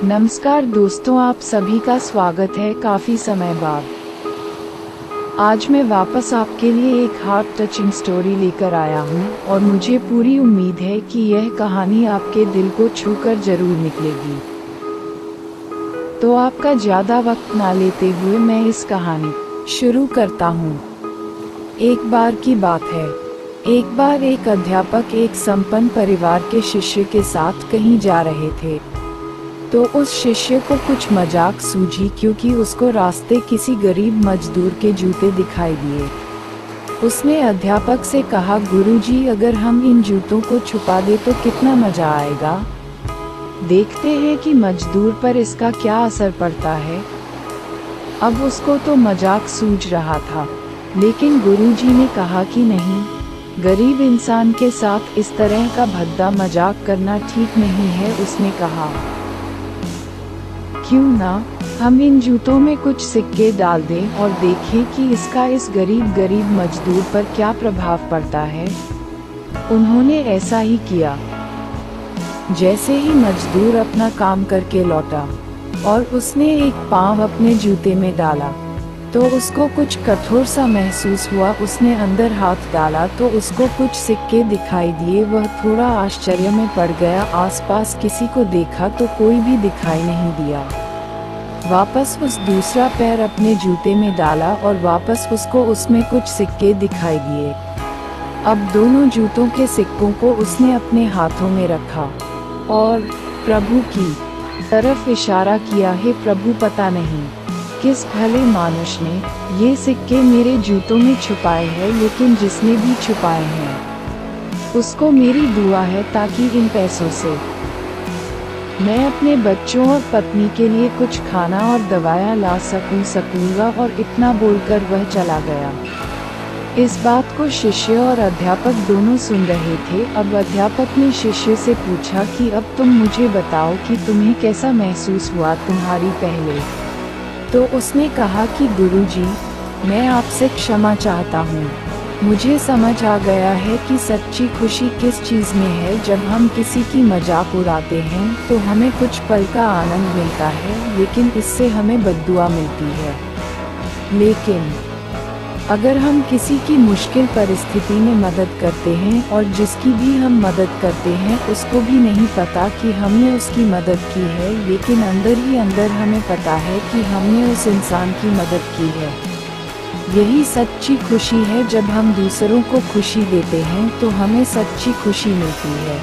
नमस्कार दोस्तों, आप सभी का स्वागत है काफ़ी समय बाद। आज मैं वापस आपके लिए एक हार्ट टचिंग स्टोरी लेकर आया हूँ और मुझे पूरी उम्मीद है कि यह कहानी आपके दिल को छूकर जरूर निकलेगी। तो आपका ज़्यादा वक्त ना लेते हुए मैं इस कहानी शुरू करता हूँ। एक बार की बात है। एक बार एक अध्यापक एक संपन्न परिवार के शिष्य के साथ कहीं जा रहे थे। तो उस शिष्य को कुछ मजाक सूझी क्योंकि उसको रास्ते किसी गरीब मजदूर के जूते दिखाई दिए। उसने अध्यापक से कहा, गुरुजी, अगर हम इन जूतों को छुपा दे तो कितना मजा आएगा। देखते हैं कि मजदूर पर इसका क्या असर पड़ता है। अब उसको तो मजाक सूझ रहा था, लेकिन गुरुजी ने कहा कि नहीं, गरीब इंसान के साथ इस तरह का भद्दा मजाक करना ठीक नहीं है। उसने कहा, क्यों ना हम इन जूतों में कुछ सिक्के डाल दें और देखें कि इसका इस गरीब मजदूर पर क्या प्रभाव पड़ता है। उन्होंने ऐसा ही किया। जैसे ही मजदूर अपना काम करके लौटा और उसने एक पाँव अपने जूते में डाला तो उसको कुछ कठोर सा महसूस हुआ। उसने अंदर हाथ डाला तो उसको कुछ सिक्के दिखाई दिए। वह थोड़ा आश्चर्य में पड़ गया। आसपास किसी को देखा तो कोई भी दिखाई नहीं दिया। वापस उस दूसरा पैर अपने जूते में डाला और वापस उसको उसमें कुछ सिक्के दिखाई दिए। अब दोनों जूतों के सिक्कों को उसने अपने हाथों में रखा और प्रभु की तरफ इशारा किया, हे प्रभु, पता नहीं किस भले मानुष ने ये सिक्के मेरे जूतों में छुपाए हैं, लेकिन जिसने भी छुपाए हैं उसको मेरी दुआ है ताकि इन पैसों से मैं अपने बच्चों और पत्नी के लिए कुछ खाना और दवाइयाँ ला सकूँगा। और इतना बोलकर वह चला गया। इस बात को शिष्य और अध्यापक दोनों सुन रहे थे। अब अध्यापक ने शिष्य से पूछा कि अब तुम मुझे बताओ कि तुम्हें कैसा महसूस हुआ तुम्हारी पहले। तो उसने कहा कि गुरुजी, मैं आपसे क्षमा चाहता हूँ। मुझे समझ आ गया है कि सच्ची खुशी किस चीज़ में है। जब हम किसी की मजाक उड़ाते हैं तो हमें कुछ पल का आनंद मिलता है, लेकिन इससे हमें बद्दुआ मिलती है। लेकिन अगर हम किसी की मुश्किल परिस्थिति में मदद करते हैं और जिसकी भी हम मदद करते हैं उसको भी नहीं पता कि हमने उसकी मदद की है, लेकिन अंदर ही अंदर हमें पता है कि हमने उस इंसान की मदद की है। यही सच्ची खुशी है। जब हम दूसरों को खुशी देते हैं तो हमें सच्ची खुशी मिलती है।